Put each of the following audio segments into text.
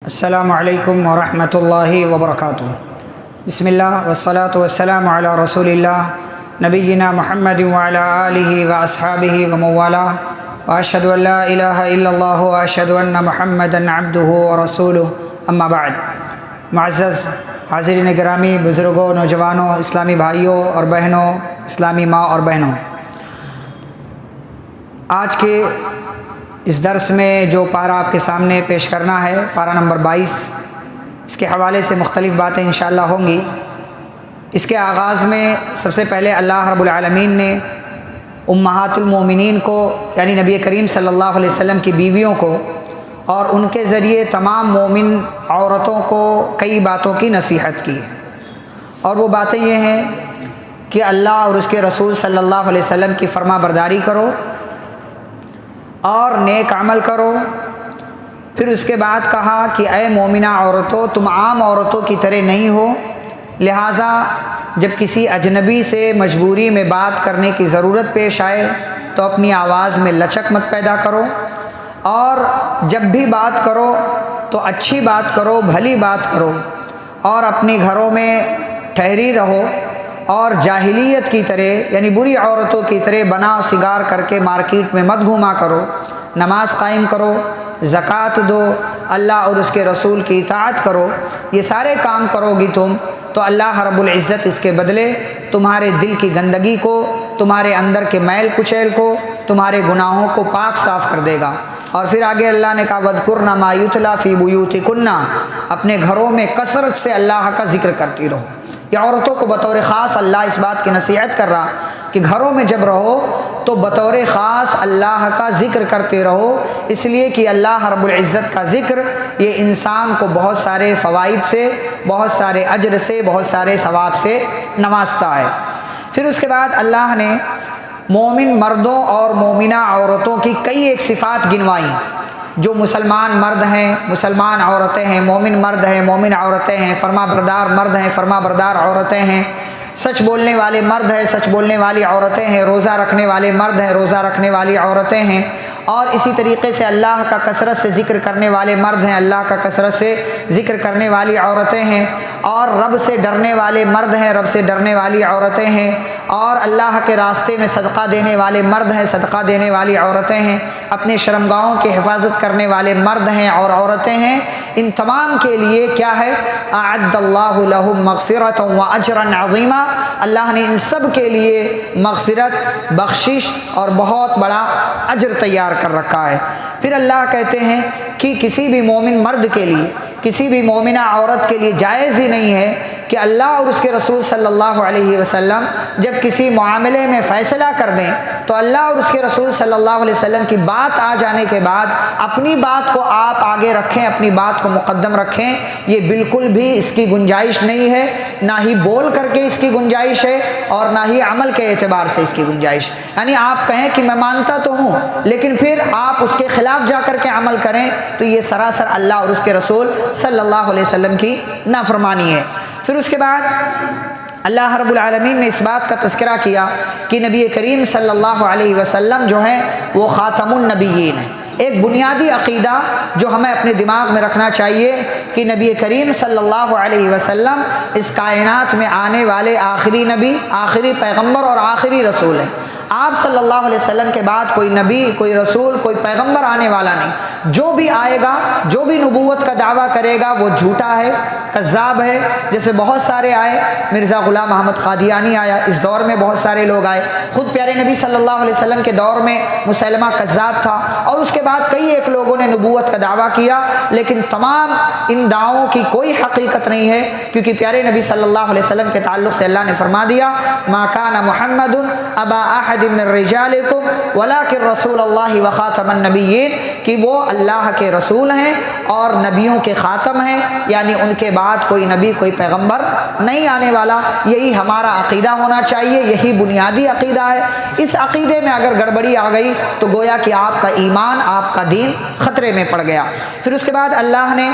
السلام علیکم ورحمۃ اللہ وبرکاتہ۔ بسم اللہ والصلاة والسلام علی رسول اللہ نبینا محمد وعلی آلہ واصحابہ ومن والاه واشہد ان لا الہ الا اللہ واشہد ان محمدا عبدہ ورسولہ اما بعد۔ معزز حاضرین گرامی، بزرگوں، نوجوانوں، اسلامی بھائیوں اور بہنوں، اسلامی ماں اور بہنوں، آج کے اس درس میں جو پارہ آپ کے سامنے پیش کرنا ہے، پارہ نمبر 22، اس کے حوالے سے مختلف باتیں انشاءاللہ ہوں گی۔ اس کے آغاز میں سب سے پہلے اللہ رب العالمین نے امہات المومنین کو یعنی نبی کریم صلی اللہ علیہ وسلم کی بیویوں کو اور ان کے ذریعے تمام مومن عورتوں کو کئی باتوں کی نصیحت کی، اور وہ باتیں یہ ہیں کہ اللہ اور اس کے رسول صلی اللہ علیہ وسلم کی فرما برداری کرو اور نیک عمل کرو۔ پھر اس کے بعد کہا کہ اے مومنہ عورتوں، تم عام عورتوں کی طرح نہیں ہو، لہٰذا جب کسی اجنبی سے مجبوری میں بات کرنے کی ضرورت پیش آئے تو اپنی آواز میں لچک مت پیدا کرو، اور جب بھی بات کرو تو اچھی بات کرو، بھلی بات کرو، اور اپنے گھروں میں ٹھہری رہو، اور جاہلیت کی طرح یعنی بری عورتوں کی طرح بنا سگار کر کے مارکیٹ میں مت گھوما کرو، نماز قائم کرو، زکوٰۃ دو، اللہ اور اس کے رسول کی اطاعت کرو۔ یہ سارے کام کرو گی تم تو اللہ رب العزت اس کے بدلے تمہارے دل کی گندگی کو، تمہارے اندر کے میل کچیل کو، تمہارے گناہوں کو پاک صاف کر دے گا۔ اور پھر آگے اللہ نے کہا وَاذْكُرْنَ مَا يُتْلَى فِي بُيُوتِكُنَّ، اپنے گھروں میں کثرت سے اللہ کا ذکر کرتی رہو۔ یہ عورتوں کو بطور خاص اللہ اس بات کی نصیحت کر رہا کہ گھروں میں جب رہو تو بطور خاص اللہ کا ذکر کرتے رہو، اس لیے کہ اللہ رب العزت کا ذکر یہ انسان کو بہت سارے فوائد سے، بہت سارے اجر سے، بہت سارے ثواب سے نوازتا ہے۔ پھر اس کے بعد اللہ نے مومن مردوں اور مومنہ عورتوں کی کئی ایک صفات گنوائیں، جو مسلمان مرد ہیں، مسلمان عورتیں ہیں، مومن مرد ہیں، مومن عورتیں ہیں، فرما بردار مرد ہیں، فرما بردار عورتیں ہیں، سچ بولنے والے مرد ہیں، سچ بولنے والی عورتیں ہیں، روزہ رکھنے والے مرد ہیں، روزہ رکھنے والی عورتیں ہیں، اور اسی طریقے سے اللہ کا کثرت سے ذکر کرنے والے مرد ہیں، اللہ کا کثرت سے ذکر کرنے والی عورتیں ہیں، اور رب سے ڈرنے والے مرد ہیں، رب سے ڈرنے والی عورتیں ہیں، اور اللہ کے راستے میں صدقہ دینے والے مرد ہیں، صدقہ دینے والی عورتیں ہیں، اپنے شرمگاہوں کی حفاظت کرنے والے مرد ہیں اور عورتیں ہیں۔ ان تمام کے لیے کیا ہے؟ اعد اللہ لہم مغفرۃ واجرا عظیما، اللہ نے ان سب کے لیے مغفرت، بخشش اور بہت بڑا اجر تیار کر رکھا ہے۔ پھر اللہ کہتے ہیں کہ کسی بھی مومن مرد کے لیے، کسی بھی مومنہ عورت کے لیے جائز ہی نہیں ہے کہ اللہ اور اس کے رسول صلی اللہ علیہ وسلم جب کسی معاملے میں فیصلہ کر دیں تو اللہ اور اس کے رسول صلی اللہ علیہ وسلم کی بات آ جانے کے بعد اپنی بات کو آپ آگے رکھیں، اپنی بات کو مقدم رکھیں۔ یہ بالکل بھی اس کی گنجائش نہیں ہے، نہ ہی بول کر کے اس کی گنجائش ہے اور نہ ہی عمل کے اعتبار سے اس کی گنجائش۔ یعنی آپ کہیں کہ میں مانتا تو ہوں لیکن پھر آپ اس کے خلاف جا کر کے عمل کریں تو یہ سراسر اللہ اور اس کے رسول صلی اللہ علیہ وسلم کی نافرمانی ہے۔ پھر اس کے بعد اللہ رب العالمین نے اس بات کا تذکرہ کیا کہ نبی کریم صلی اللہ علیہ وسلم جو ہیں وہ خاتم النبیین ہیں۔ ایک بنیادی عقیدہ جو ہمیں اپنے دماغ میں رکھنا چاہیے کہ نبی کریم صلی اللہ علیہ وسلم اس کائنات میں آنے والے آخری نبی، آخری پیغمبر اور آخری رسول ہیں۔ آپ صلی اللہ علیہ وسلم کے بعد کوئی نبی، کوئی رسول، کوئی پیغمبر آنے والا نہیں۔ جو بھی آئے گا، جو بھی نبوت کا دعویٰ کرے گا وہ جھوٹا ہے، کذاب ہے۔ جیسے بہت سارے آئے، مرزا غلام احمد قادیانی آیا، اس دور میں بہت سارے لوگ آئے، خود پیارے نبی صلی اللہ علیہ وسلم کے دور میں مسلمہ کذاب تھا، اور اس کے بعد کئی ایک لوگوں نے نبوت کا دعویٰ کیا، لیکن تمام ان دعووں کی کوئی حقیقت نہیں ہے، کیونکہ پیارے نبی صلی اللہ علیہ وسلم کے تعلق سے اللہ نے فرما دیا ما کان محمد ابا احد من رجالکم ولکن رسول اللہ وخاتم النبیین، کہ وہ اللہ کے رسول ہیں اور نبیوں کے خاتم ہیں، یعنی ان کے بعد کوئی نبی کوئی پیغمبر نہیں آنے والا۔ یہی ہمارا عقیدہ ہونا چاہیے، یہی بنیادی عقیدہ ہے۔ اس عقیدے میں اگر گڑبڑی آ گئی تو گویا کہ آپ کا ایمان، آپ کا دین خطرے میں پڑ گیا۔ پھر اس کے بعد اللہ نے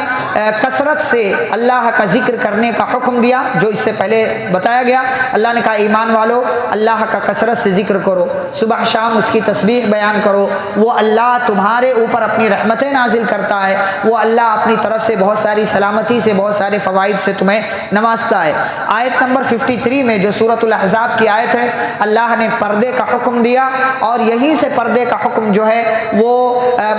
کثرت سے اللہ کا ذکر کرنے کا حکم دیا، جو اس سے پہلے بتایا گیا۔ اللہ نے کہا ایمان والو اللہ کا کثرت سے ذکر کرو، صبح شام اس کی تسبیح بیان کرو۔ وہ اللہ تمہارے اوپر اپنی رحمتیں نازل کرتا ہے، وہ اللہ اپنی طرف سے بہت ساری سلامتی سے، بہت سارے فوائد سے تمہیں نوازتا ہے۔ آیت نمبر 53 میں جو سورۃ الاحزاب کی آیت ہے، اللہ نے پردے کا حکم دیا، اور یہیں سے پردے کا حکم جو ہے وہ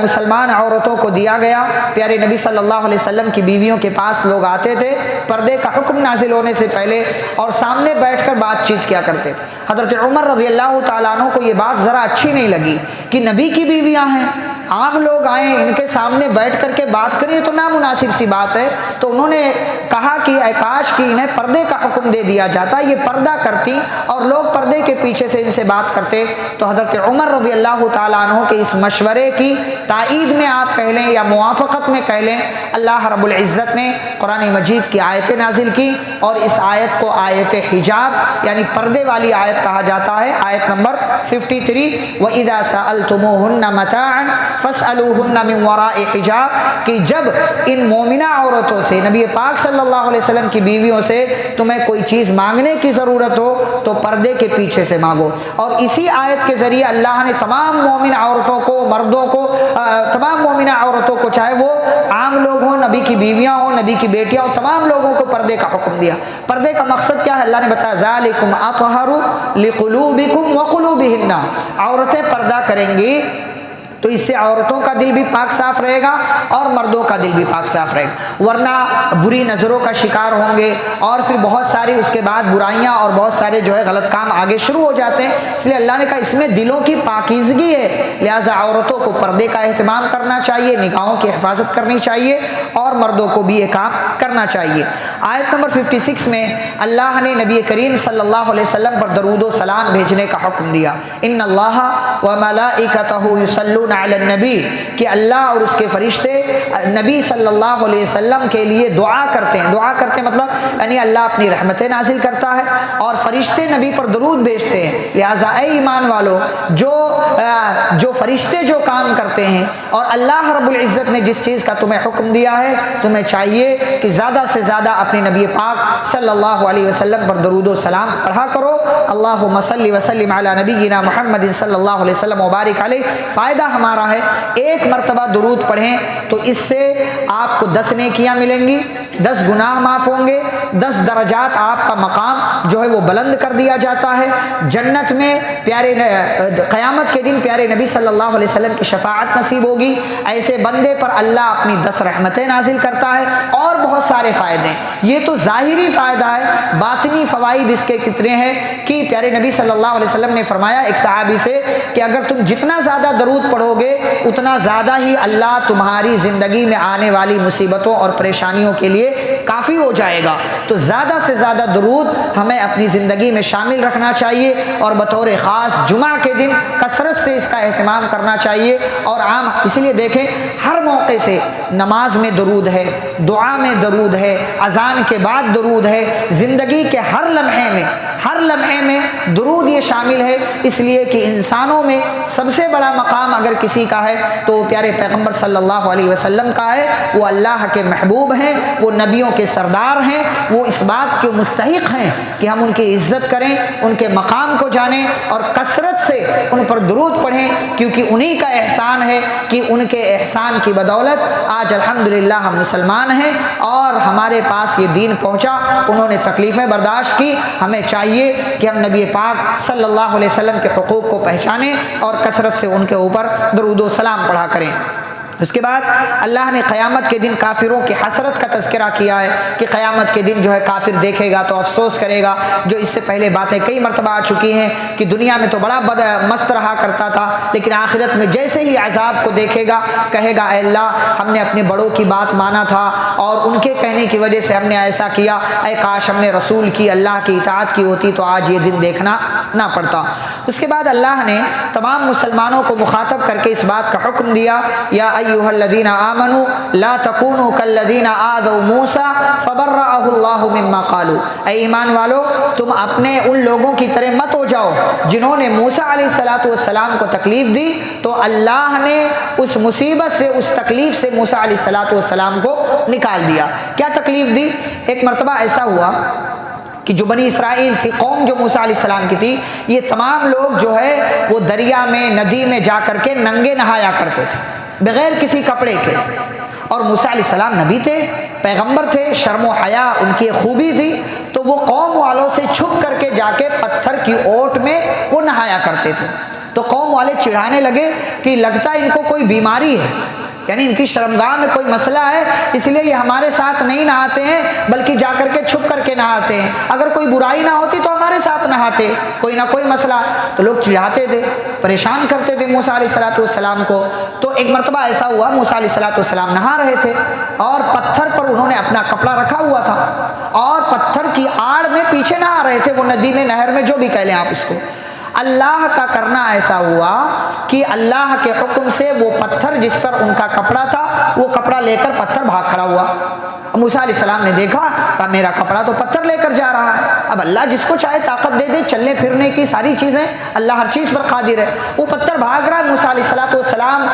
مسلمان عورتوں کو دیا گیا۔ پیارے نبی صلی اللہ علیہ وسلم کی بیویوں کے پاس لوگ آتے تھے پردے کا حکم نازل ہونے سے پہلے، اور سامنے بیٹھ کر بات چیت کیا کرتے تھے۔ حضرت عمر رضی اللہ تعالیٰ عنہ کو یہ بات ذرا اچھی نہیں لگی کہ نبی کی بیویاں ہیں، عام لوگ آئیں ان کے سامنے بیٹھ کر کے بات کریں تو نامناسب سی بات ہے۔ تو انہوں نے کہا کہ اے کاش کہ انہیں پردے کا حکم دے دیا جاتا، یہ پردہ کرتی اور لوگ پردے کے پیچھے سے ان سے بات کرتے۔ تو حضرت عمر رضی اللہ تعالیٰ عنہ کے اس مشورے کی تائید میں آپ کہہ لیں یا موافقت میں کہہ لیں، اللہ رب العزت نے قرآن مجید کی آیتیں نازل کی، اور اس آیت کو آیت حجاب یعنی پردے والی آیت کہا جاتا ہے۔ آیت نمبر 53 وَإِذَا سَأَلْتُمُوهُنَّ مَتَاعًا فَاسْأَلُوهُنَّ مِنْ وَرَاءِ حِجَاب، کہ جب ان مومنہ عورتوں سے، نبی پاک صلی اللہ علیہ وسلم کی بیویوں سے تمہیں کوئی چیز مانگنے کی ضرورت ہو تو پردے کے پیچھے سے مانگو۔ اور اسی آیت کے ذریعے اللہ نے تمام مومن عورتوں کو، مردوں کو، تمام مومنہ عورتوں کو، چاہے وہ عام لوگ ہوں، نبی کی بیویاں ہوں، نبی کی بیٹیاں ہوں، تمام لوگوں کو پردے کا حکم دیا۔ پردے کا مقصد کیا ہے؟ اللہ نے بتایا ذالکم اطہر لقلوبکم وقلوبہن، عورتیں پردہ کریں گی تو اس سے عورتوں کا دل بھی پاک صاف رہے گا اور مردوں کا دل بھی پاک صاف رہے گا، ورنہ بری نظروں کا شکار ہوں گے، اور پھر بہت ساری اس کے بعد برائیاں اور بہت سارے جو ہے غلط کام آگے شروع ہو جاتے ہیں۔ اس لیے اللہ نے کہا اس میں دلوں کی پاکیزگی ہے، لہٰذا عورتوں کو پردے کا اہتمام کرنا چاہیے، نگاہوں کی حفاظت کرنی چاہیے، اور مردوں کو بھی یہ کام کرنا چاہیے۔ آیت نمبر 56 میں اللہ نے نبی کریم صلی اللہ علیہ وسلم پر درود و سلام بھیجنے کا حکم دیا۔ ان اللہ وملائکتہ یصلون علی النبی، کہ اللہ اور اس کے فرشتے نبی صلی اللہ علیہ وسلم کے لیے دعا کرتے ہیں۔ دعا کرتے ہیں مطلب یعنی اللہ اپنی رحمتیں نازل کرتا ہے اور فرشتے نبی پر درود بھیجتے ہیں۔ لہٰذا اے ایمان والو، جو فرشتے جو کام کرتے ہیں، اور اللہ رب العزت نے جس چیز کا تمہیں حکم دیا ہے، تمہیں چاہیے کہ زیادہ سے زیادہ اپنے نبی پاک صلی اللہ علیہ وسلم پر درود و سلام پڑھا کرو۔ اللہم صلی وسلم علی نبینا محمد صلی اللہ علیہ وسلم وبارک علیہ۔ فائدہ ہمارا ہے ایک مرتبہ درود پڑھیں تو اس سے آپ کو 10 نیکیاں ملیں گی، 10 گناہ معاف ہوں گے، 10 درجات آپ کا مقام جو ہے وہ بلند کر دیا جاتا ہے۔ جنت میں قیامت کے دن پیارے نبی صلی اللہ علیہ وسلم کی شفاعت نصیب ہوگی۔ ایسے بندے پر اللہ اپنی 10 رحمتیں نازل کرتا ہے، اور بہت سارے فائدے۔ یہ تو ظاہری فائدہ ہے، باطنی فوائد اس کے کتنے ہیں کہ پیارے نبی صلی اللہ علیہ وسلم نے فرمایا ایک صحابی سے کہ اگر تم جتنا زیادہ درود پڑھو گے اتنا زیادہ ہی اللہ تمہاری زندگی میں آنے والی مصیبتوں اور پریشانیوں کے لیے کافی ہو جائے گا۔ تو زیادہ سے زیادہ درود ہمیں اپنی زندگی میں شامل رکھنا چاہیے، اور بطور خاص جمعہ کے دن کثرت سے اس کا اہتمام کرنا چاہیے۔ اور عام اس لیے دیکھیں ہر موقع سے نماز میں درود ہے، دعا میں درود ہے، اذان کے بعد درود ہے، زندگی کے ہر لمحے میں درود یہ شامل ہے، اس لیے کہ انسانوں میں سب سے بڑا مقام اگر کسی کا ہے تو پیارے پیغمبر صلی اللہ علیہ وسلم کا ہے۔ وہ اللہ کے محبوب ہیں، وہ نبیوں کے سردار ہیں، وہ اس بات کے مستحق ہیں کہ ہم ان کی عزت کریں، ان کے مقام کو جانیں اور کثرت سے ان پر درود پڑھیں، کیونکہ انہی کا احسان ہے کہ ان کے احسان کی بدولت آج الحمدللہ ہم مسلمان ہیں اور ہمارے پاس یہ دین پہنچا۔ انہوں نے تکلیفیں برداشت کی، ہمیں چاہیے کہ ہم نبی پاک صلی اللہ علیہ وسلم کے حقوق کو پہچانیں اور کثرت سے ان کے اوپر درود و سلام پڑھا کریں۔ اس کے بعد اللہ نے قیامت کے دن کافروں کی حسرت کا تذکرہ کیا ہے کہ قیامت کے دن جو ہے کافر دیکھے گا تو افسوس کرے گا، جو اس سے پہلے باتیں کئی مرتبہ آ چکی ہیں کہ دنیا میں تو بڑا مست رہا کرتا تھا، لیکن آخرت میں جیسے ہی عذاب کو دیکھے گا کہے گا اے اللہ ہم نے اپنے بڑوں کی بات مانا تھا اور ان کے کہنے کی وجہ سے ہم نے ایسا کیا، اے کاش ہم نے رسول کی، اللہ کی اطاعت کی ہوتی تو آج یہ دن دیکھنا نہ پڑتا۔ اس کے بعد اللہ نے تمام مسلمانوں کو مخاطب کر کے اس بات کا حکم دیا، یا ایھا الذین آمنوا لا تکونوا کالذین آذوا موسیٰ فبرأہ اللہ مما قالوا، اے ایمان والو تم اپنے ان لوگوں کی طرح مت ہو جاؤ جنہوں نے موسیٰ علیہ السلام کو تکلیف دی، تو اللہ نے اس مصیبت سے، اس تکلیف سے موسیٰ علیہ السلام کو نکال دیا۔ کیا تکلیف دی؟ ایک مرتبہ ایسا ہوا کہ جو بنی اسرائیل تھی، قوم جو موسیٰ علیہ السلام کی تھی، یہ تمام لوگ جو ہے وہ دریا میں، ندی میں جا کر کے ننگے نہایا کرتے تھے بغیر کسی کپڑے کے، اور موسیٰ علیہ السلام نبی تھے، پیغمبر تھے، شرم و حیا ان کی خوبی تھی، تو وہ قوم والوں سے چھپ کر کے جا کے پتھر کی اوٹ میں وہ نہایا کرتے تھے۔ تو قوم والے چڑھانے لگے کہ لگتا ہے ان کو کوئی بیماری ہے، یعنی ان کی شرمگاہ میں کوئی مسئلہ ہے، اس لیے یہ ہمارے ساتھ نہیں نہاتے ہیں بلکہ جا کر کے چھپ کر کے نہاتے ہیں، اگر کوئی برائی نہ ہوتی تو ہمارے ساتھ نہاتے، کوئی نہ کوئی مسئلہ۔ تو لوگ چڑھاتے تھے، پریشان کرتے تھے موسیٰ علیہ السلام کو۔ تو ایک مرتبہ ایسا ہوا، موسیٰ علیہ السلام نہا رہے تھے اور پتھر پر انہوں نے اپنا کپڑا رکھا ہوا تھا اور پتھر کی آڑ میں پیچھے نہا رہے تھے، وہ ندی میں، نہر میں، جو بھی کہہ لیں آپ اس کو۔ اللہ کا کرنا ایسا ہوا کہ اللہ کے حکم سے وہ پتھر جس پر ان کا کپڑا تھا، وہ کپڑا لے کر پتھر بھاگ کھڑا ہوا۔ موسیٰ علیہ السلام نے دیکھا، کہا میرا کپڑا تو پتھر لے کر جا رہا ہے۔ اب اللہ جس کو چاہے طاقت دے دے، چلنے پھرنے کی ساری چیزیں، اللہ ہر چیز پر قادر ہے۔ وہ پتھر بھاگ رہا ہے، موسیٰ علیہ السلام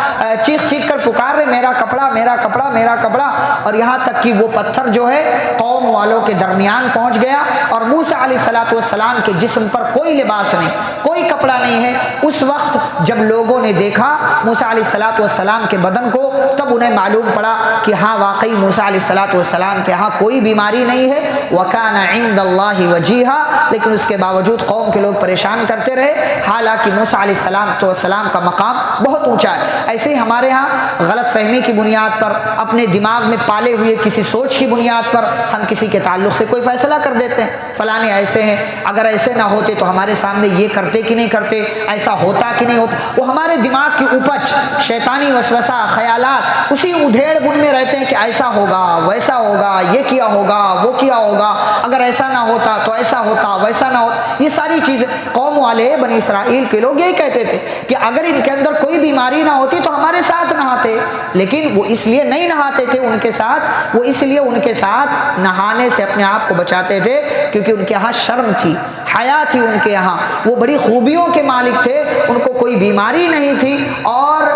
چیخ چیخ کر پکار رہے، میرا کپڑا، میرا کپڑا، میرا کپڑا، اور یہاں تک کہ وہ پتھر جو ہے قوم والوں کے درمیان پہنچ گیا، اور موسیٰ علیہ السلام کے جسم پر کوئی لباس نہیں، کوئی کپڑا نہیں ہے۔ اس وقت جب لوگوں نے دیکھا موسیٰ علیہ السلام کے بدن کو، تب انہیں معلوم پڑا کہ ہاں واقعی موسیٰ علیہ السلام کے ہاں کوئی بیماری نہیں ہے۔ وَكَانَ عِندَ اللَّهِ وَجِيهًا، لیکن اس کے باوجود قوم کے لوگ پریشان کرتے رہے، حالانکہ موسیٰ علیہ السلام کا مقام بہت اونچا ہے۔ ایسے ہی ہمارے ہاں غلط فہمی کی بنیاد پر، اپنے دماغ میں پالے ہوئے کسی سوچ کی بنیاد پر ہم کسی کے تعلق سے کوئی فیصلہ کر دیتے ہیں، فلانے ایسے ہیں، اگر ایسے نہ ہوتے تو ہمارے سامنے یہ کرتے کہ نہیں کرتے، ایسا ہوتا کہ نہیں ہوتا۔ وہ ہمارے دماغ کی اپج، شیطانی وسوسہ، خیالات اسی ادھیڑ بن میں رہتے ہیں کہ ایسا ہوگا، ویسا ہوگا، یہ کیا ہوگا، وہ کیا ہوگا، اگر ایسا نہ ہوتا تو ایسا ہوتا، ویسا نہ ہوتا۔ یہ ساری چیزیں قوم والے، بنی اسرائیل کے لوگ یہی کہتے تھے کہ اگر ان کے اندر کوئی بیماری نہ ہوتی تو ہمارے ساتھ نہاتے، لیکن وہ اس لیے نہیں نہاتے تھے ان کے ساتھ، وہ اس لیے ان کے ساتھ نہانے سے اپنے آپ کو بچاتے تھے کیونکہ ان کے ہاں شرم تھی، حیا تھی ان کے یہاں، وہ بڑی خوبیوں کے مالک تھے، ان کو کوئی بیماری نہیں تھی، اور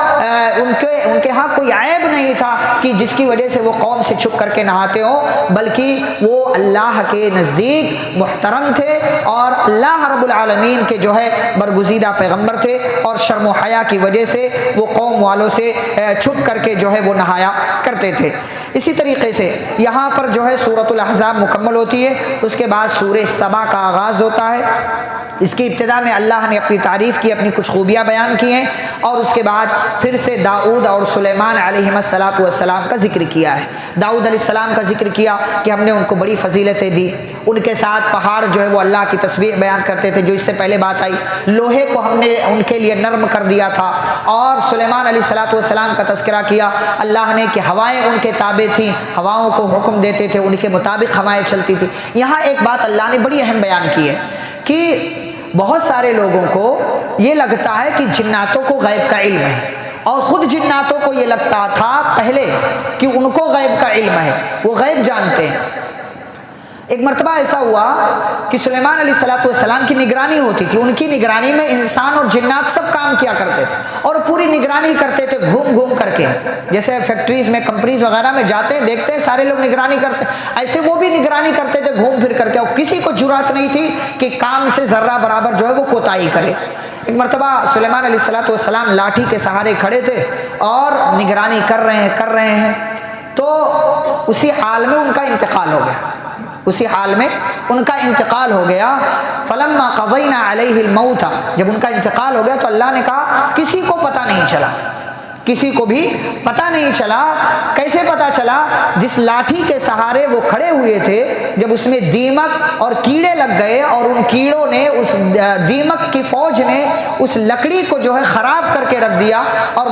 ان کے ہاں کوئی عیب نہیں تھا کہ جس کی وجہ سے وہ قوم سے چھپ کر کے نہاتے ہوں، بلکہ وہ اللہ کے نزدیک محترم تھے اور اللہ رب العالمین کے جو ہے برگزیدہ پیغمبر تھے، اور شرم و حیا کی وجہ سے وہ قوم والوں سے چھپ کر کے جو ہے وہ نہایا کرتے تھے۔ اسی طریقے سے یہاں پر جو ہے سورۃ الاحزاب مکمل ہوتی ہے، اس کے بعد سورہ سبا کا آغاز ہوتا ہے۔ اس کی ابتدا میں اللہ نے اپنی تعریف کی، اپنی کچھ خوبیاں بیان کی ہیں، اور اس کے بعد پھر سے داؤد اور سلیمان علیہ السلام کا ذکر کیا ہے۔ داؤد علیہ السلام کا ذکر کیا کہ ہم نے ان کو بڑی فضیلتیں دی، ان کے ساتھ پہاڑ جو ہے وہ اللہ کی تسبیح بیان کرتے تھے، جو اس سے پہلے بات آئی، لوہے کو ہم نے ان کے لیے نرم کر دیا تھا، اور سلیمان علیہ السلام کا تذکرہ کیا اللہ نے کہ ہوائیں ان کے تابع تھیں، ہواؤں کو حکم دیتے تھے، ان کے مطابق ہوائیں چلتی تھی۔ یہاں ایک بات اللہ نے بڑی اہم بیان کی ہے کہ بہت سارے لوگوں کو یہ لگتا ہے کہ جناتوں کو غیب کا علم ہے، اور خود جناتوں کو یہ لگتا تھا پہلے کہ ان کو غیب کا علم ہے، وہ غیب جانتے ہیں۔ ایک مرتبہ ایسا ہوا کہ سلیمان علیہ السلام کی نگرانی ہوتی تھی، ان کی نگرانی میں انسان اور جنات سب کام کیا کرتے تھے، اور پوری نگرانی کرتے تھے گھوم گھوم کر کے، جیسے فیکٹریز میں، کمپنیز وغیرہ میں جاتے ہیں، دیکھتے ہیں سارے لوگ نگرانی کرتے ہیں، ایسے وہ بھی نگرانی کرتے تھے گھوم پھر کر کے، اور کسی کو جرأت نہیں تھی کہ کام سے ذرہ برابر جو ہے وہ کوتاہی کرے۔ ایک مرتبہ سلیمان علیہ السلام لاٹھی کے سہارے کھڑے تھے اور نگرانی کر رہے ہیں، تو اسی حال میں ان کا انتقال ہو گیا، اسی حال میں ان کا انتقال ہو گیا۔ فلما قضینا علیہ الموت، جب ان کا انتقال ہو گیا تو اللہ نے کہا کسی کو پتہ نہیں چلا، کسی کو بھی پتہ پتہ نہیں چلا. کیسے پتہ چلا؟ جس لاٹھی کے سہارے وہ کھڑے ہوئے تھے، جب اس میں دیمک اور کیڑے لگ گئے اور ان کیڑوں نے، اس دیمک کی فوج نے اس لکڑی کو جو ہے خراب کر کے رکھ دیا اور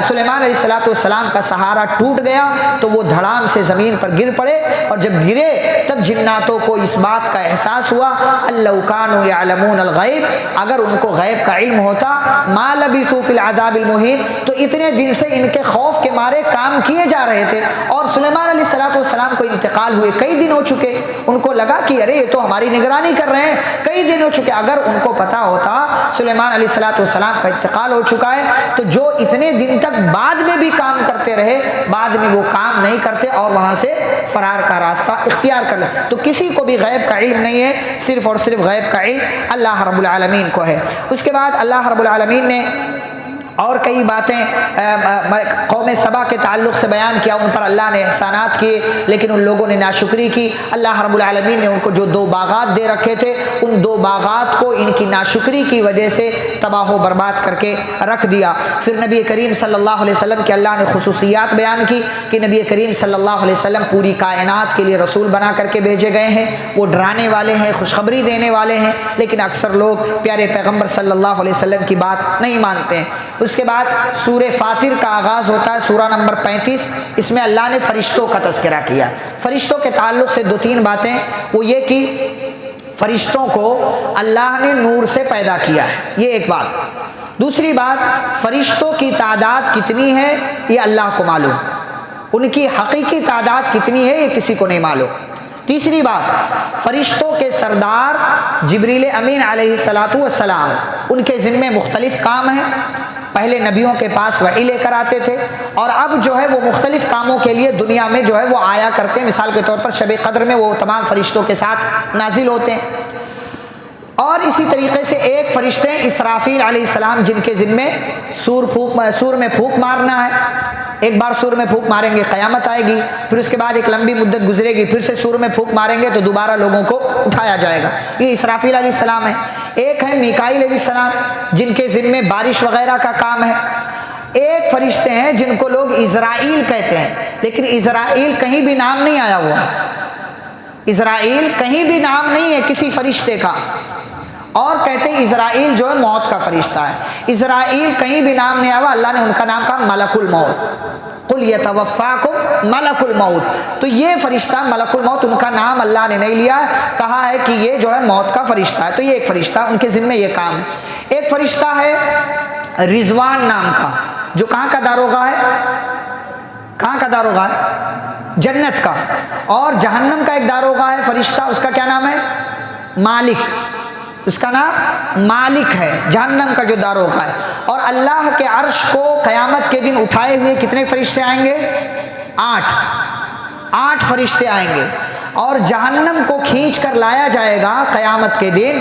سلیمان علیہ السلام کا سہارا ٹوٹ گیا، تو وہ دھڑام سے زمین پر گر پڑے. اور جب گرے تب جناتوں کو اس بات کا احساس ہوا، لو کانوا یعلمون الغیب، اگر ان کو غیب کا علم ہوتا، ما لبثوا فی العذاب المہین، تو اتنے دن سے ان کے خوف کے مارے کام کیے جا رہے تھے. اور سلیمان علیہ السلام کو انتقال ہوئے کئی دن ہو چکے. ان کو لگا کہ ارے یہ تو ہماری نگرانی کر رہے ہیں، کئی دن ہو چکے. اگر ان کو پتا ہوتا سلیمان علیہ السلام کا انتقال ہو چکا ہے، تو جو اتنے دن تک بعد میں بھی کام کرتے رہے، بعد میں وہ کام نہیں کرتے اور وہاں سے فرار کا راستہ اختیار کر لیں. تو کسی کو بھی غیب کا علم نہیں ہے، صرف اور صرف غیب کا علم اللہ رب العالمین کو ہے. اس کے بعد اللہ رب العالمین نے اور کئی باتیں قوم سبا کے تعلق سے بیان کیا. ان پر اللہ نے احسانات کیے، لیکن ان لوگوں نے ناشکری کی. اللہ رب العالمین نے ان کو جو 2 باغات دے رکھے تھے، ان 2 باغات کو ان کی ناشکری کی وجہ سے تباہ و برباد کر کے رکھ دیا. پھر نبی کریم صلی اللہ علیہ وسلم کے اللہ نے خصوصیات بیان کی کہ نبی کریم صلی اللہ علیہ وسلم پوری کائنات کے لیے رسول بنا کر کے بھیجے گئے ہیں. وہ ڈرانے والے ہیں، خوشخبری دینے والے ہیں، لیکن اکثر لوگ پیارے پیغمبر صلی اللہ علیہ وسلم کی بات نہیں مانتے ہیں. اس کے بعد سورہ فاطر کا آغاز ہوتا ہے، سورہ نمبر 35. اس میں اللہ نے فرشتوں کا تذکرہ کیا. فرشتوں کے تعلق سے 2-3 باتیں. وہ یہ کہ فرشتوں کو اللہ نے نور سے پیدا کیا ہے، یہ ایک بات. دوسری بات، فرشتوں کی تعداد کتنی ہے یہ اللہ کو معلوم، ان کی حقیقی تعداد کتنی ہے یہ کسی کو نہیں معلوم. تیسری بات، فرشتوں کے سردار جبریل امین علیہ السلام، ان کے ذمے مختلف کام ہیں. پہلے نبیوں کے پاس وحی لے کر آتے تھے، اور اب جو ہے وہ مختلف کاموں کے لیے دنیا میں جو ہے وہ آیا کرتے ہیں. مثال کے طور پر شب قدر میں وہ تمام فرشتوں کے ساتھ نازل ہوتے ہیں. اور اسی طریقے سے ایک فرشتے اسرافیل علیہ السلام، جن کے ذمے سور میں پھونک مارنا ہے. ایک بار سور میں پھونک ماریں گے قیامت آئے گی، پھر اس کے بعد ایک لمبی مدت گزرے گی، پھر سے سور میں پھونک ماریں گے تو دوبارہ لوگوں کو اٹھایا جائے گا. یہ اسرافیل علیہ السلام ہے. ایک ہے میکائیل علیہ السلام، جن کے ذمے بارش وغیرہ کا کام ہے. ایک فرشتے ہیں جن کو لوگ اسرائیل کہتے ہیں، لیکن اسرائیل کہیں بھی نام نہیں آیا ہوا. اسرائیل کہیں بھی نام نہیں ہے کسی فرشتے کا، اور کہتے ہیں اسرائیل جو ہے موت کا فرشتہ ہے. اسرائیل کہیں بھی نام نہیں آیا، اللہ نے ان کا نام کہا ملک الموت. قل یتوفاکم ملک الموت. تو یہ فرشتہ ملک الموت، ان کا نام اللہ نے نہیں لیا، کہا ہے کہ یہ جو ہے موت کا فرشتہ ہے. تو یہ ایک فرشتہ، ان کے ذمے یہ کام ہے. ایک فرشتہ ہے رضوان نام کا، جو کہاں کا داروغہ ہے؟ کہاں کا داروغہ ہے؟ جنت کا. اور جہنم کا ایک داروغہ ہے فرشتہ، اس کا کیا نام ہے؟ مالک. اس کا نام مالک ہے، جہنم کا جو داروغہ ہے. اور اللہ کے عرش کو قیامت کے دن اٹھائے ہوئے کتنے فرشتے آئیں گے؟ 8 فرشتے آئیں گے. اور جہنم کو کھینچ کر لایا جائے گا قیامت کے دن.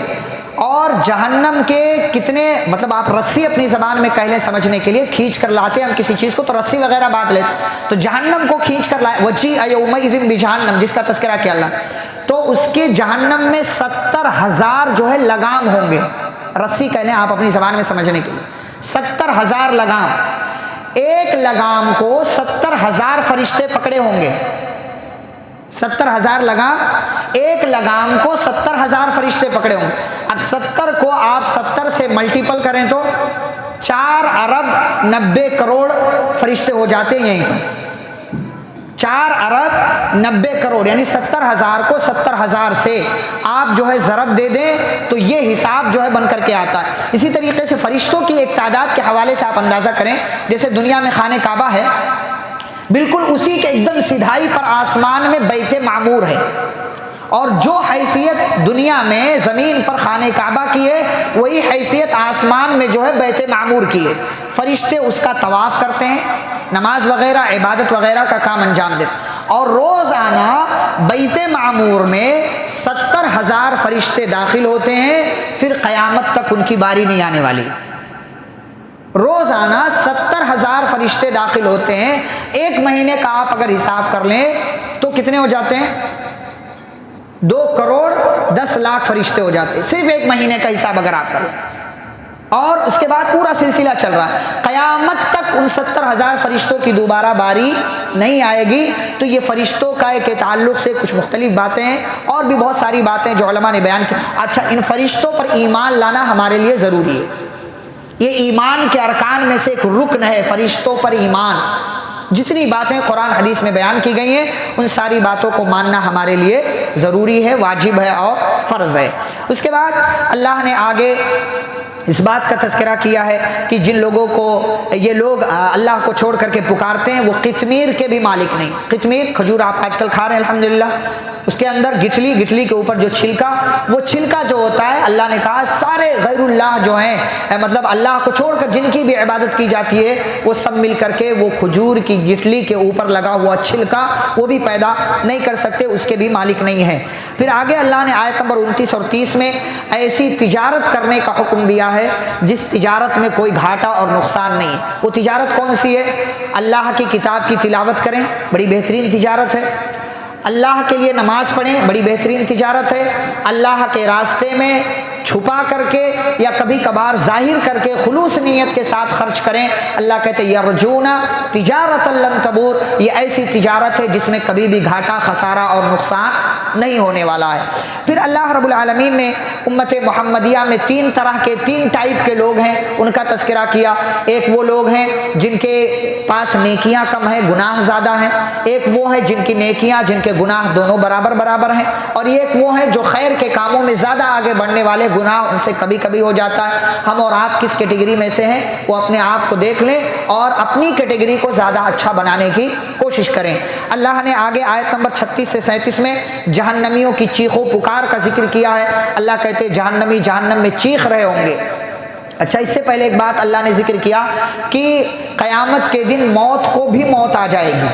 اور جہنم کے کتنے، مطلب آپ رسی اپنی زبان میں کہہ لیں سمجھنے کے لیے، کھینچ کر لاتے ہیں ہم کسی چیز کو تو رسی وغیرہ باندھ لیتے، تو جہنم کو کھینچ کر لائے. وجیء یومئذ بجہنم، جس کا تذکرہ کیا اللہ، تو اس کے جہنم میں 70,000 جو ہے لگام ہوں گے. رسی کہہ لیں آپ اپنی زبان میں سمجھنے کے لیے، 70,000 لگام. ایک لگام کو 70,000 فرشتے پکڑے ہوں گے. 70,000 لگام، ایک لگام کو 70,000 فرشتے پکڑے ہوں گے. اب 70 کو آپ 70 سے ملٹیپل کریں تو 4 ارب 90 کروڑ فرشتے ہو جاتے ہیں یہیں پر. 4 ارب 90 کروڑ، یعنی 70,000 کو 70,000 سے آپ جو ہے ضرب دے دیں تو یہ حساب جو ہے بن کر کے آتا ہے. اسی طریقے سے فرشتوں کی ایک تعداد کے حوالے سے آپ اندازہ کریں، جیسے دنیا میں خانہ کعبہ ہے، بالکل اسی کے ایک دم سدھائی پر آسمان میں بیت معمور ہے. اور جو حیثیت دنیا میں زمین پر خانہ کعبہ کی ہے، وہی حیثیت آسمان میں جو ہے بیت معمور کی ہے. فرشتے اس کا طواف کرتے ہیں، نماز وغیرہ عبادت وغیرہ کا کام انجام دیتے. اور روزانہ بیت معمور میں 70,000 فرشتے داخل ہوتے ہیں. پھر قیامت تک ان کی باری نہیں آنے والی. روزانہ 70,000 فرشتے داخل ہوتے ہیں. ایک مہینے کا آپ اگر حساب کر لیں تو کتنے ہو جاتے ہیں؟ 2 کروڑ 10 لاکھ فرشتے ہو جاتے ہیں، صرف ایک مہینے کا حساب اگر آپ کر لیں. اور اس کے بعد پورا سلسلہ چل رہا ہے، قیامت تک ان 70,000 فرشتوں کی دوبارہ باری نہیں آئے گی۔ تو یہ فرشتوں کے تعلق سے کچھ مختلف باتیں ہیں، اور بھی بہت ساری باتیں جو علماء نے بیان کی۔ اچھا، ان فرشتوں پر ایمان لانا ہمارے لیے ضروری ہے، یہ ایمان کے ارکان میں سے ایک رکن ہے، فرشتوں پر ایمان۔ جتنی باتیں قرآن حدیث میں بیان کی گئی ہیں ان ساری باتوں کو ماننا ہمارے لیے ضروری ہے، واجب ہے اور فرض ہے۔ اس کے بعد اللہ نے آگے اس بات کا تذکرہ کیا ہے کہ جن لوگوں کو یہ لوگ اللہ کو چھوڑ کر کے پکارتے ہیں وہ قطمیر کے بھی مالک نہیں۔ قطمیر کھجور آپ آج کل کھا رہے ہیں الحمدللہ، اس کے اندر گٹھلی کے اوپر جو چھلکا، وہ چھلکا جو ہوتا ہے، اللہ نے کہا سارے غیر اللہ جو ہیں، مطلب اللہ کو چھوڑ کر جن کی بھی عبادت کی جاتی ہے، وہ سب مل کر کے وہ کھجور کی گٹھلی کے اوپر لگا ہوا چھلکا وہ بھی پیدا نہیں کر سکتے، اس کے بھی مالک نہیں ہیں۔ پھر آگے اللہ نے آیت نمبر 29 اور 30 میں ایسی تجارت کرنے کا حکم دیا ہے جس تجارت میں کوئی گھاٹا اور نقصان نہیں۔ وہ تجارت کون سی ہے؟ اللہ کی کتاب کی تلاوت کریں، بڑی بہترین تجارت ہے۔ اللہ کے لیے نماز پڑھیں، بڑی بہترین تجارت ہے۔ اللہ کے راستے میں چھپا کر کے یا کبھی کبھار ظاہر کر کے خلوص نیت کے ساتھ خرچ کریں، اللہ کہتے ہیں یرجون تجارت لن تبور، یہ ایسی تجارت ہے جس میں کبھی بھی گھاٹا، خسارہ اور نقصان نہیں ہونے والا ہے۔ پھر اللہ رب العالمین نے امت محمدیہ میں تین ٹائپ کے لوگ ہیں، ان کا تذکرہ کیا۔ ایک وہ لوگ ہیں جن کے پاس نیکیاں کم ہیں، گناہ زیادہ ہیں، ایک وہ ہیں جن کی نیکیاں جن کے گناہ دونوں برابر ہیں، اور ایک وہ ہیں جو خیر کے کاموں میں زیادہ آگے بڑھنے والے، گناہ ان سے کبھی کبھی ہو جاتا ہے۔ ہم اور آپ کس کیٹیگری میں سے ہیں وہ اپنے آپ کو دیکھ لیں اور اپنی کیٹیگری کو زیادہ اچھا بنانے کی کوشش کریں۔ اللہ نے آگے آیت نمبر 36 سے 37 میں جہنمیوں کی چیخ و پکار کا ذکر کیا ہے۔ اللہ کہتے ہیں جہنمی جہنم میں چیخ رہے ہوں گے۔ اچھا، اس سے پہلے ایک بات اللہ نے ذکر کیا کہ قیامت کے دن موت کو بھی موت آ جائے گی،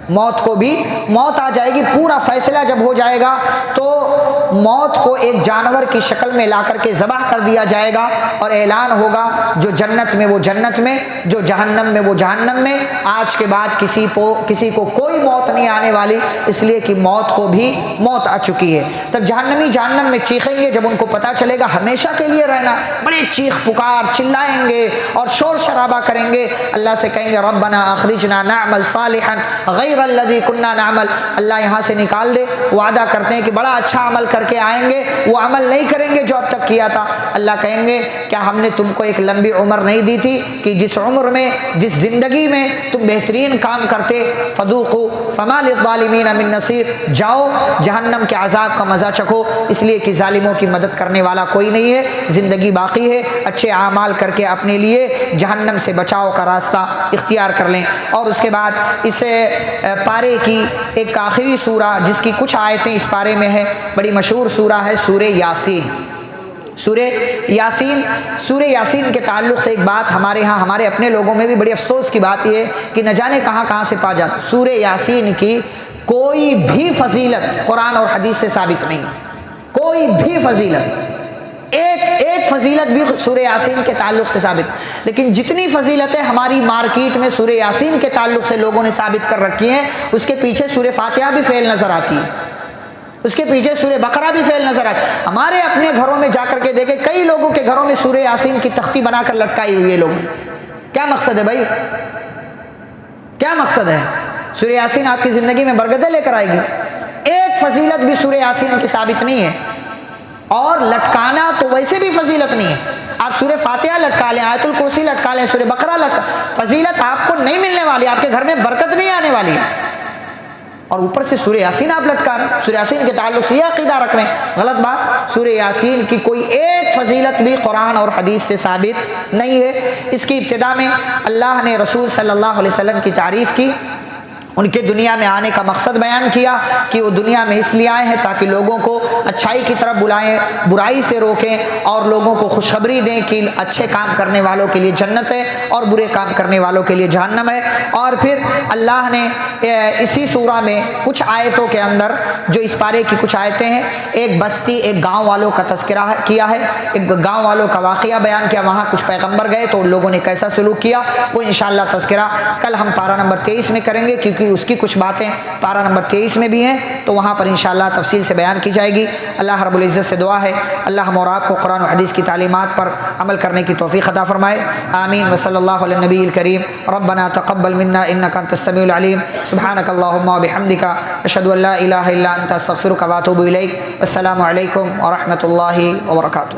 موت کو بھی موت آ جائے گی۔ پورا فیصلہ جب ہو جائے گا تو موت کو ایک جانور کی شکل میں لا کر کے ذبح کر دیا جائے گا اور اعلان ہوگا جو جنت میں وہ جنت میں، جو جہنم میں وہ جہنم میں۔ آج کے بعد کسی کو کوئی موت نہیں آنے والی، اس لیے کہ موت کو بھی موت آ چکی ہے۔ تب جہنمی جہنم میں چیخیں گے، جب ان کو پتہ چلے گا ہمیشہ کے لیے رہنا، بڑے چیخ پکار چلائیں گے اور شور شرابہ کریں گے، اللہ سے کہیں گے ربنا اخرجنا نعمل صالحا غیر الذی کننا نعمل، اللہ یہاں سے نکال دے۔ وعدہ کرتے ہیں کہ بڑا اچھا عمل کر کے آئیں گے، وہ عمل نہیں کریں گے جو اب تک کیا تھا۔ اللہ کہیں گے کیا ہم نے تم کو ایک لمبی عمر نہیں دی تھی کہ جس عمر میں، جس زندگی میں تم بہترین کام کرتے، فذوقوا فما للظالمین من نصیر، جاؤ جہنم کے عذاب کا مزہ چکھو، اس لیے کہ ظالموں کی مدد کرنے والا کوئی نہیں ہے، زندگی باقی ہے، اچھے اعمال کر کے اپنے لیے جہنم سے بچاؤ کا راستہ اختیار کر لیں۔ اور اس کے بعد اس پارے کی ایک آخری سورہ جس کی کچھ آیتیں اس پارے میں ہے، بڑی مشہور سورہ ہے سورہ یاسین۔ سورہ یاسین کے تعلق سے ایک بات ہمارے ہاں، ہمارے اپنے لوگوں میں بھی بڑی افسوس کی بات یہ ہے کہ نہ جانے کہاں سے پا جاتا۔ سورہ یاسین کی کوئی بھی فضیلت قرآن اور حدیث سے ثابت نہیں ہے، کوئی بھی فضیلت، ایک فضیلت بھی سورہ یاسین کے تعلق سے ثابت، لیکن جتنی فضیلتیں ہماری مارکیٹ میں سورہ یاسین کے تعلق سے لوگوں نے ثابت کر رکھی ہیں، اس کے پیچھے سورہ فاتحہ بھی فیل نظر آتی ہے، اس کے پیچھے سورہ بقرہ بھی فیل نظر آتی ہے۔ ہمارے اپنے گھروں میں جا کر کے دیکھیں، کئی لوگوں کے گھروں میں سورہ یاسین کی تختی بنا کر لٹکائی ہوئی ہے لوگوں نے۔ کیا مقصد ہے بھائی؟ کیا مقصد ہے؟ سورہ یاسین آپ کی زندگی میں برکتیں لے کر آئے گی؟ ایک فضیلت بھی سورہ یاسین کی ثابت نہیں ہے، اور لٹکانا تو ویسے بھی فضیلت نہیں ہے۔ آپ سورہ فاتحہ لٹکا لیں، آیت الکرسی لٹکا لیں، سورہ بقرہ لٹکا، فضیلت آپ کو نہیں ملنے والی، آپ کے گھر میں برکت نہیں آنے والی ہے، اور اوپر سے سورہ یاسین آپ لٹکا رہے ہیں، سورہ یاسین کے تعلق سے یہ عقیدہ رکھ رہے ہیں، غلط بات۔ سورہ یاسین کی کوئی ایک فضیلت بھی قرآن اور حدیث سے ثابت نہیں ہے۔ اس کی ابتدا میں اللہ نے رسول صلی اللہ علیہ وسلم کی تعریف کی، ان کے دنیا میں آنے کا مقصد بیان کیا کہ وہ دنیا میں اس لیے آئے ہیں تاکہ لوگوں کو اچھائی کی طرف بلائیں، برائی سے روکیں، اور لوگوں کو خوشخبری دیں کہ اچھے کام کرنے والوں کے لیے جنت ہے اور برے کام کرنے والوں کے لیے جہنم ہے۔ اور پھر اللہ نے اسی سورہ میں کچھ آیتوں کے اندر، جو اس پارے کی کچھ آیتیں ہیں، ایک بستی، ایک گاؤں والوں کا تذکرہ کیا ہے، ایک گاؤں والوں کا واقعہ بیان کیا، وہاں کچھ پیغمبر گئے تو ان لوگوں نے کیسا سلوک کیا، وہ انشاءاللہ تذکرہ کل ہم پارہ نمبر 23 میں کریں گے، کیونکہ تھی اس کی کچھ باتیں پارہ نمبر 23 میں بھی ہیں، تو وہاں پر انشاءاللہ تفصیل سے بیان کی جائے گی۔ اللہ رب العزت سے دعا ہے اللہ ہم اور آپ کو قرآن و حدیث کی تعلیمات پر عمل کرنے کی توفیق عطا فرمائے، آمین۔ وصلی اللہ علی النبی الکریم، ربنا تقبل منا انک انت السمیع العلیم، سبحانک اللہم وبحمدک، اشہد ان لا الہ الا انت استغفرک واتوب الیک۔ السلام علیکم ورحمۃ اللہ وبرکاتہ۔